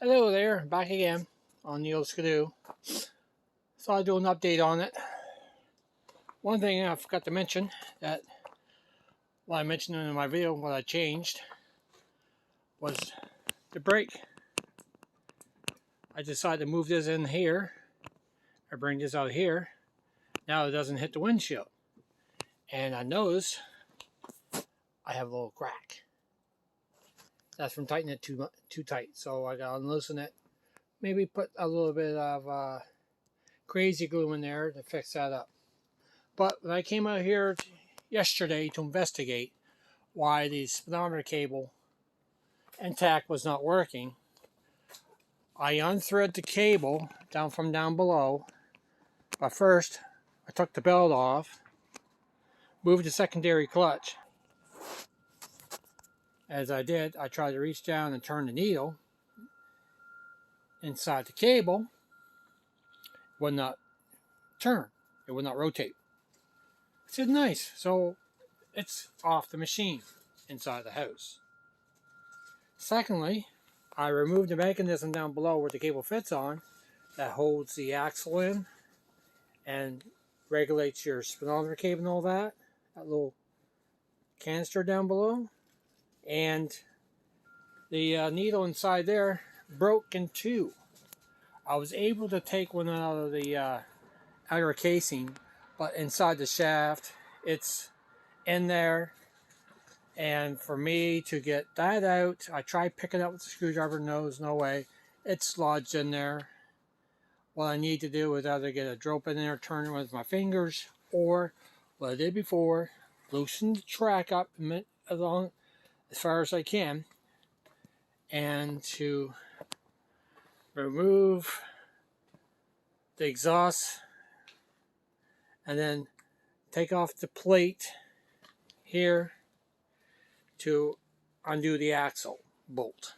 Hello there, back again on the old Skidoo. Thought I'd do an update on it. One thing I forgot to mention that what I mentioned in my video, what I changed was the brake. I decided to move this in here. I bring this out here. Now it doesn't hit the windshield. And I noticed I have a little crack. That's from tightening it too tight. So I gotta loosen it. Maybe put a little bit of crazy glue in there to fix that up. But when I came out here yesterday to investigate why the speedometer cable and tack was not working, I unthreaded the cable from down below. But first, I took the belt off, moved the secondary clutch. As I did, I tried to reach down and turn the needle inside the cable. It would not turn. It would not rotate. I said, nice. So it's off the machine inside the house. Secondly, I removed the mechanism down below where the cable fits on that holds the axle in and regulates your speedometer cable and all that. That little canister down below. And the needle inside there broke in two. I was able to take one out of the outer casing, but inside the shaft, it's in there. And for me to get that out, I tried picking it up with the screwdriver. No way. It's lodged in there. What I need to do is either get a drill bit in there, turn it with my fingers, or what I did before, loosen the track up along as far as I can, and to remove the exhaust, and then take off the plate here to undo the axle bolt,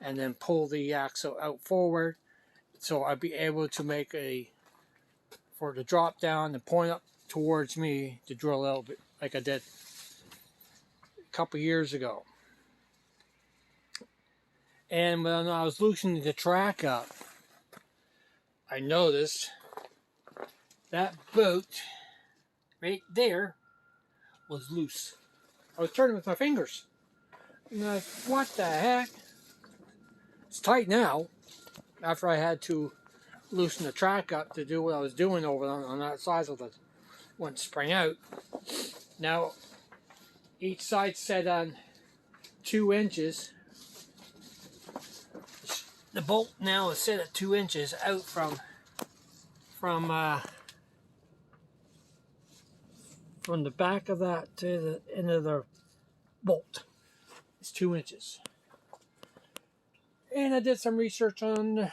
and then pull the axle out forward, so I'd be able to make for the drop down and point up towards me to drill a little bit like I did a couple years ago. And when I was loosening the track up, I noticed that bolt right there was loose. I was turning with my fingers. And I thought, what the heck? It's tight now. After I had to loosen the track up to do what I was doing over on that side of the one spring out. Now, each side set on 2 inches. The bolt now is set at 2 inches out from the back of that to the end of the bolt. It's 2 inches. And I did some research on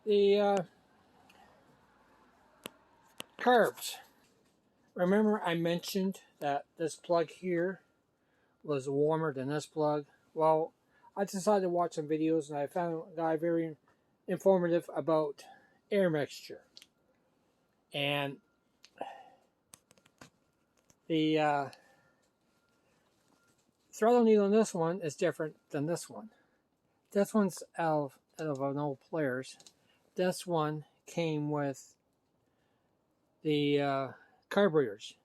the carbs. Remember I mentioned that this plug here was warmer than this plug? Well, I decided to watch some videos and I found a guy very informative about air mixture. And the throttle needle on this one is different than this one. This one's out of an old Players. This one came with the carburetors.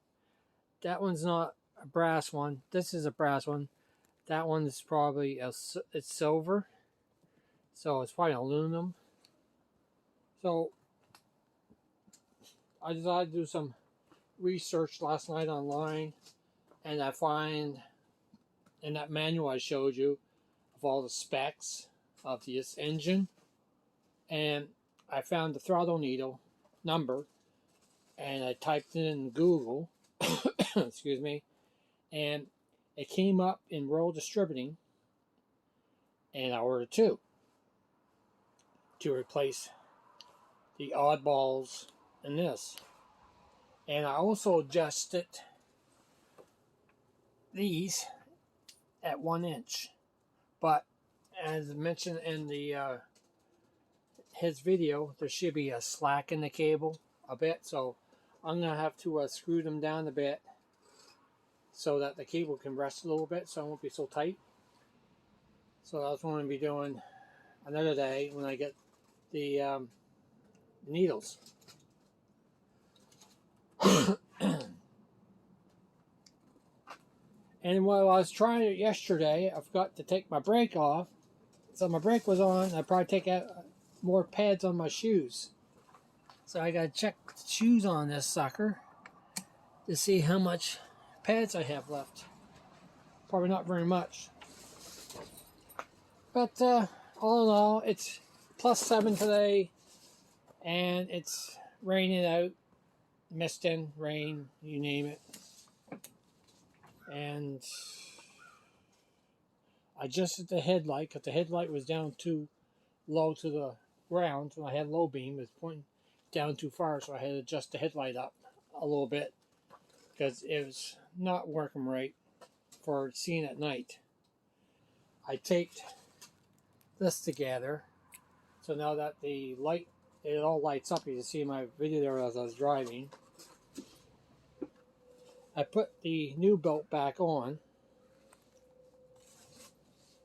That one's not a brass one. This is a brass one. That one is probably it's silver, so it's probably aluminum. So I decided to do some research last night online, and I find in that manual I showed you of all the specs of this engine, and I found the throttle needle number, and I typed it in Google, excuse me, and it came up in Rural Distributing, and I ordered 2 to replace the oddballs in this. And I also adjusted these at 1 inch. But as mentioned in the his video, there should be a slack in the cable a bit. So I'm going to have to screw them down a bit so that the cable can rest a little bit so it won't be so tight. So that's what I'm going to be doing another day when I get the needles. And while I was trying it yesterday, I forgot to take my brake off. So my brake was on. I probably take out more pads on my shoes. So I got to check the shoes on this sucker to see how much pads I have left. Probably not very much. But all in all, it's +7 today. And it's raining out. Misting, rain, you name it. And I adjusted the headlight because the headlight was down too low to the ground. So I had low beam, it was pointing down too far, so I had to adjust the headlight up a little bit because it was not working right for seeing at night. I taped this together, so now that the light, it all lights up. You can see my video there as I was driving. I put the new belt back on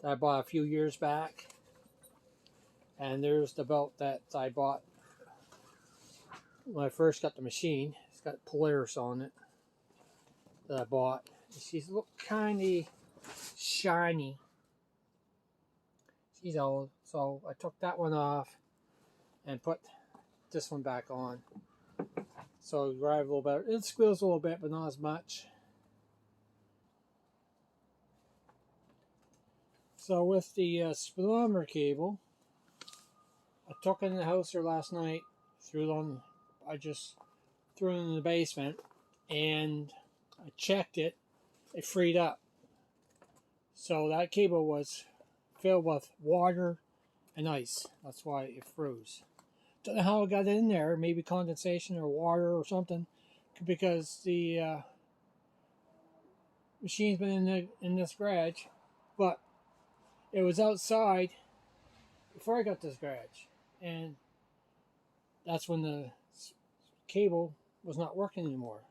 that I bought a few years back. And there's the belt that I bought when I first got the machine. It's got Polaris on it that I bought. She's look kind of shiny. She's old, so I took that one off and put this one back on. So it drive a little better. It squeals a little bit, but not as much. So with the speedometer cable, I took it in the house here last night. I just threw it in the basement, and I checked it. It freed up. So that cable was filled with water and ice. That's why it froze. Don't know how it got in there. Maybe condensation or water or something, because the machine's been in this garage, but it was outside before I got this garage, and that's when the cable was not working anymore.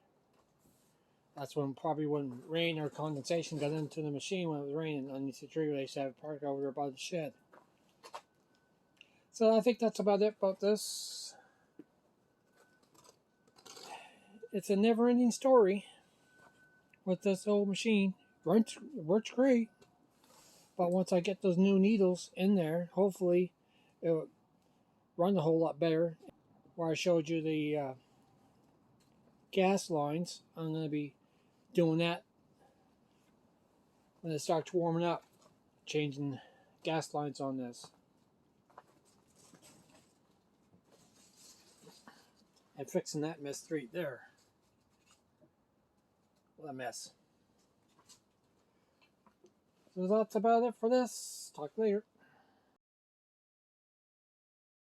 That's when probably when rain or condensation got into the machine when it was raining underneath the tree. They used to have it parked over there by the shed. So I think that's about it about this. It's a never-ending story with this old machine. It works great, but once I get those new needles in there, hopefully it will run a whole lot better. Where I showed you the gas lines, I'm going to be doing that when it starts warming up, changing gas lines on this. And fixing that mess right there. What a mess. So that's about it for this. Talk later.